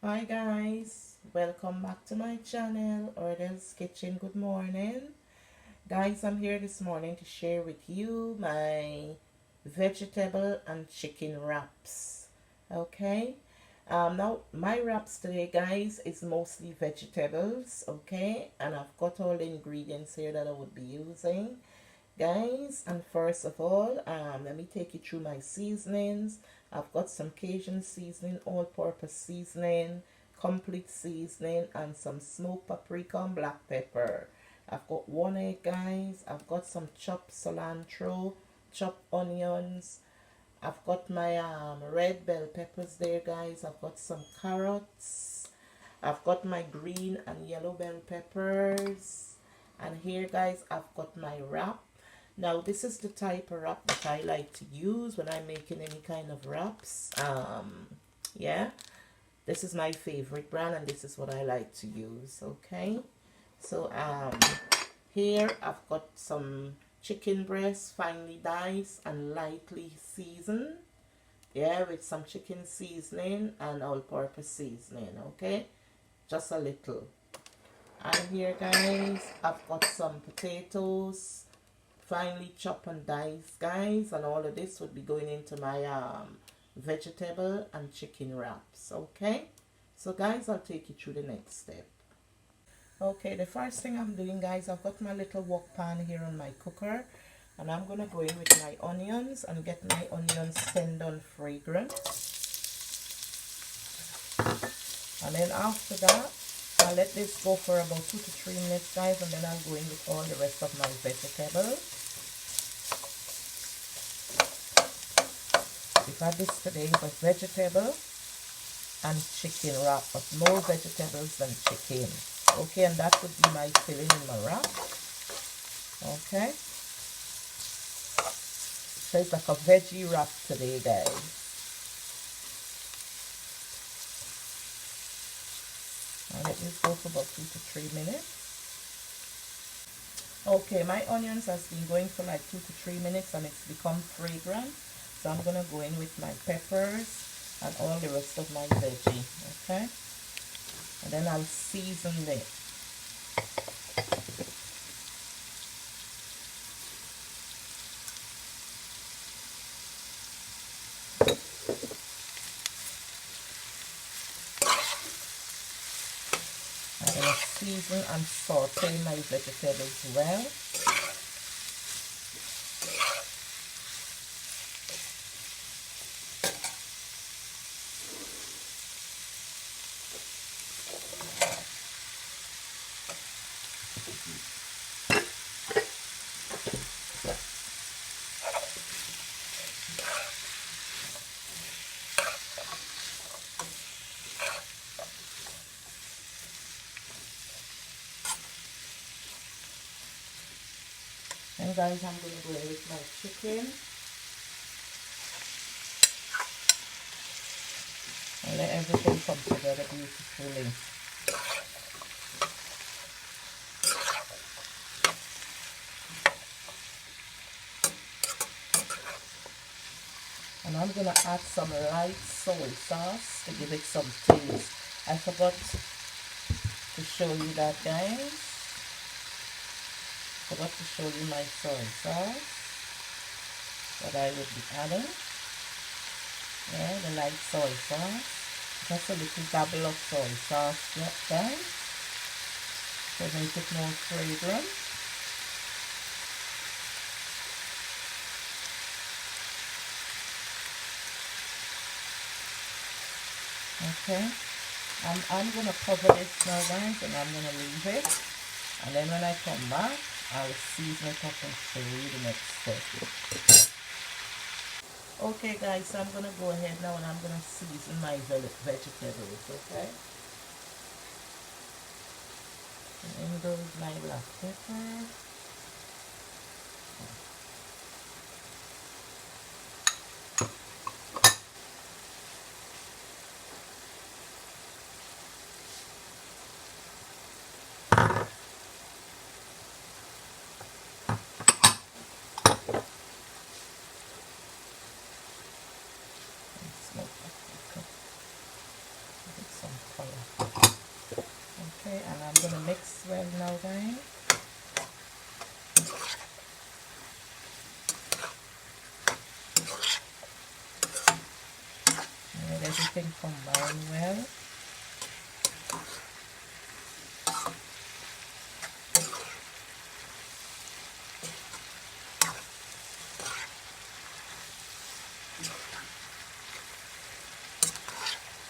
Hi guys, welcome back to my channel, Ordel's Kitchen. Good morning. Guys, I'm here this morning to share with you my vegetable and chicken wraps. Okay, now my wraps today, guys, is mostly vegetables. Okay, and I've got all the ingredients here that I would be using, guys. And first of all, let me take you through my seasonings. I've got some Cajun seasoning, all-purpose seasoning, complete seasoning, and some smoked paprika and black pepper. I've got 1 egg, guys. I've got some chopped cilantro, chopped onions. I've got my red bell peppers there, guys. I've got some carrots. I've got my green and yellow bell peppers. And here, guys, I've got my wrap. Now, this is the type of wrap that I like to use when I'm making any kind of wraps. Yeah, this is my favorite brand, and this is what I like to use. Okay, so here I've got some chicken breast, finely diced and lightly seasoned. Yeah, with some chicken seasoning and all-purpose seasoning. Okay, just a little. And here, guys, I've got some potatoes, finely chopped and diced, guys, and all of this would be going into my vegetable and chicken wraps. Okay, so guys, I'll take you through the next step. Okay, the first thing I'm doing, guys, I've got my little wok pan here on my cooker, and I'm gonna go in with my onions and get my onions tender and fragrant. And then after that, I'll let this go for about 2 to 3 minutes, guys, and then I'll go in with all the rest of my vegetables. We've had this today with vegetable and chicken wrap, but more vegetables than chicken. Okay, and that would be my filling in my wrap. Okay, so it's like a veggie wrap today, guys. I'll let this go for about 2 to 3 minutes. Okay, my onions has been going for like 2 to 3 minutes and it's become fragrant. So I'm gonna go in with my peppers and all the rest of my veggie. Okay, and then I'll season it. I'm gonna season and saute my vegetables well. And guys, I'm gonna go in with my chicken and let everything come together beautifully. And I'm gonna add some light soy sauce to give it some taste. I forgot to show you that, guys. Forgot to show you my soy sauce that I would be adding. Yeah, the light soy sauce. Just a little dabble of soy sauce, yeah, guys, to make it more fragrant. Okay, I'm gonna cover this now, guys, and I'm gonna leave it. And then when I come back, I'll season it up and show you the next step. Okay, guys, so I'm gonna go ahead now and I'm gonna season my vegetables. Okay, and in goes my black pepper. Smoked paprika. Some gonna mix well now, guys. Let everything combine well.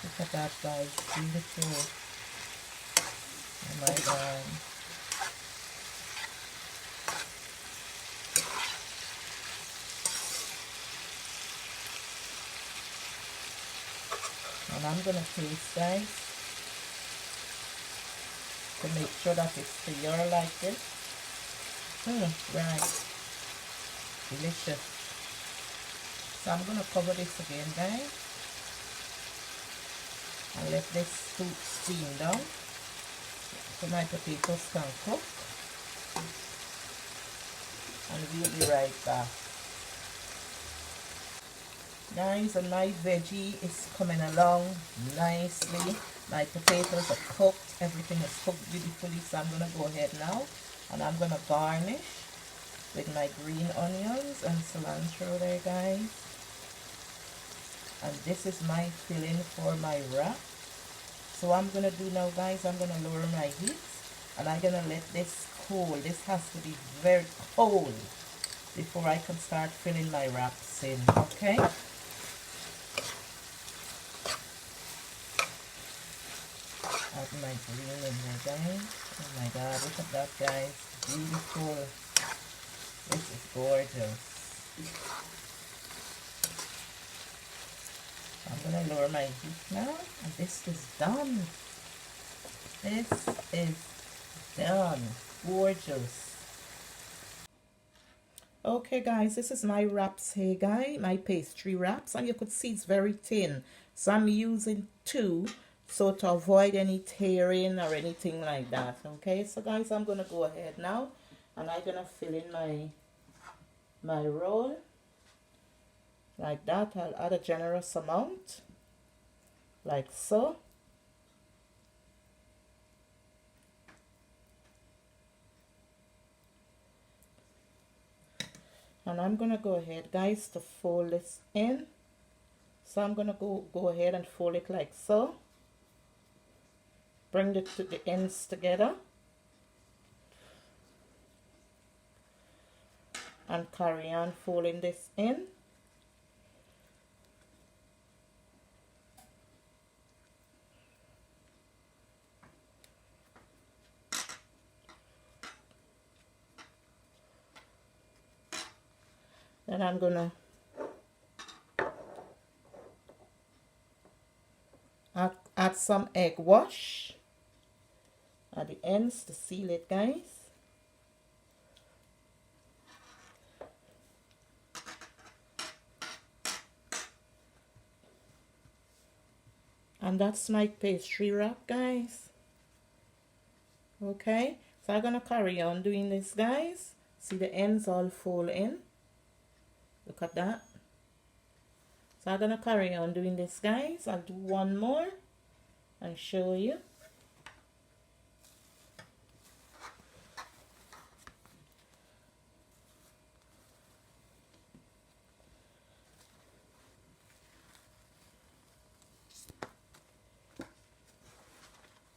Look at that, guys. Beautiful. Oh my God. And I'm gonna taste, guys, to make sure that it's to your liking. Right. Delicious. So I'm gonna cover this again, guys, and let this soup steam down so my potatoes can cook. And we'll be right back. Guys, and my veggie is coming along nicely. My potatoes are cooked. Everything is cooked beautifully. So I'm going to go ahead now and I'm going to garnish with my green onions and cilantro there, guys. And this is my filling for my wrap. So what I'm going to do now, guys, I'm going to lower my heat and I'm going to let this cool. This has to be very cold before I can start filling my wraps in, okay? Add my green in there, guys. Oh my God, look at that, guys. Beautiful. This is gorgeous. I'm gonna lower my heat now, and this is done. This is done. Gorgeous. Okay, guys, this is my wraps here, guys. My pastry wraps, and you could see it's very thin. So I'm using two, so to avoid any tearing or anything like that. Okay, so guys, I'm gonna go ahead now, and I'm gonna fill in my roll like that. I'll add a generous amount, like so. And I'm gonna go ahead, guys, to fold this in. So I'm gonna go ahead and fold it like so. Bring the ends together and carry on folding this in. Then I'm gonna add some egg wash at the ends to seal it, guys. And that's my pastry wrap, guys. Okay, so I'm gonna carry on doing this, guys. See the ends all fold in. Look at that. So I'm gonna carry on doing this, guys. I'll do one more and show you.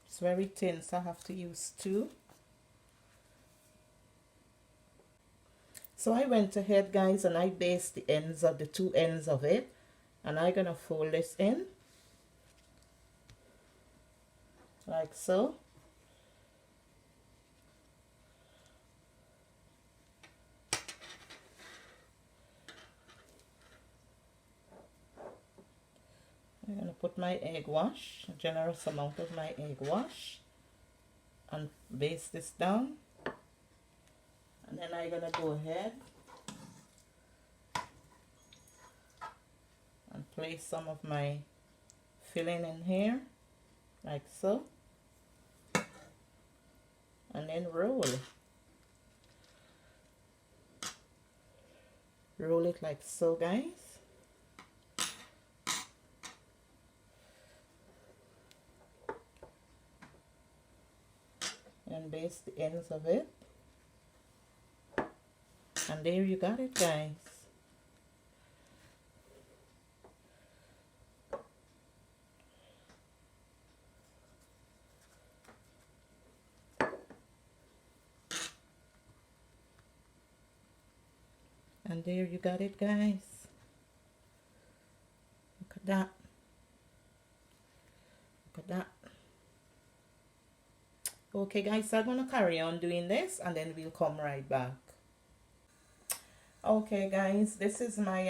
It's very thin, so I have to use two. So I went ahead, guys, and I basted the ends of the two ends of it, and I'm gonna fold this in like so. I'm gonna put my egg wash, a generous amount of my egg wash, and baste this down. And then I'm gonna go ahead and place some of my filling in here, like so. And then roll. Roll it like so, guys. and baste the ends of it. And there you got it, guys. And there you got it, guys. Look at that. Look at that. Okay, guys, so I'm going to carry on doing this and then we'll come right back. Okay, guys, this is my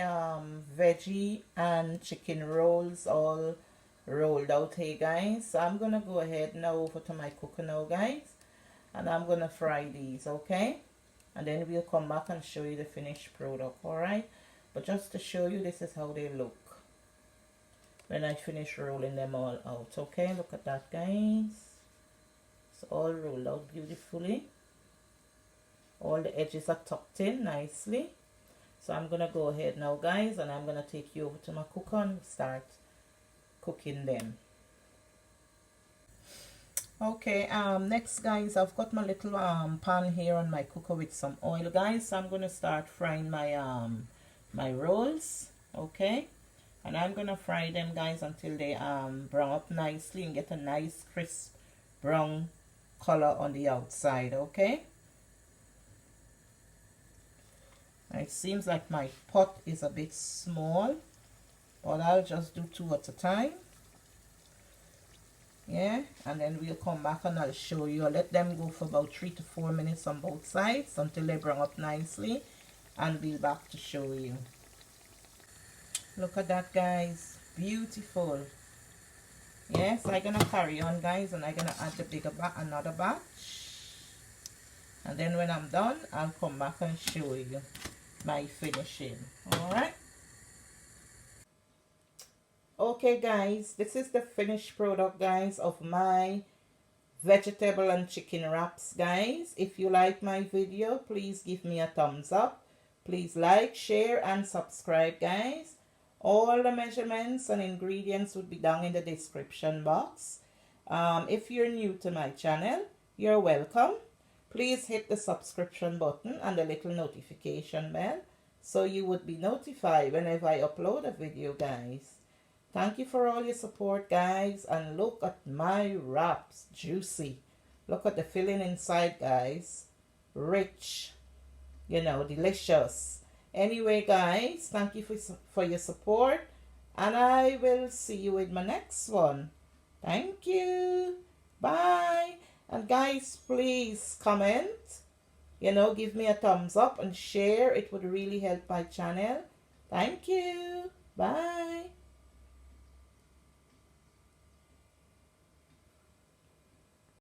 veggie and chicken rolls all rolled out here, guys. So I'm going to go ahead now over to my cooker now, guys. And I'm going to fry these, okay? And then we'll come back and show you the finished product, alright? But just to show you, this is how they look when I finish rolling them all out, okay? Look at that, guys. It's all rolled out beautifully. All the edges are tucked in nicely. So I'm going to go ahead now, guys, and I'm going to take you over to my cooker and start cooking them. Okay, next, guys, I've got my little pan here on my cooker with some oil, guys. So I'm going to start frying my my rolls, okay? And I'm going to fry them, guys, until they brown up nicely and get a nice crisp brown color on the outside, okay? It seems like my pot is a bit small, but I'll just do 2 at a time. Yeah, and then we'll come back and I'll show you. I'll let them go for about 3 to 4 minutes on both sides until they brown up nicely, and we'll back to show you. Look at that, guys. Beautiful. Yes, I'm gonna carry on, guys, and I'm gonna add the bigger another batch, and then when I'm done, I'll come back and show you my finishing. All right. Okay, guys, this is the finished product, guys, of my vegetable and chicken wraps, guys. If you like my video, please give me a thumbs up. Please like, share, and subscribe, guys. All the measurements and ingredients would be down in the description box. If you're new to my channel, you're welcome. Please hit the subscription button and the little notification bell so you would be notified whenever I upload a video, guys. Thank you for all your support, guys. And look at my wraps. Juicy. Look at the filling inside, guys. Rich. You know, delicious. Anyway, guys, thank you for your support. And I will see you in my next one. Thank you. Bye. And guys, please comment. You know, give me a thumbs up and share. It would really help my channel. Thank you. Bye.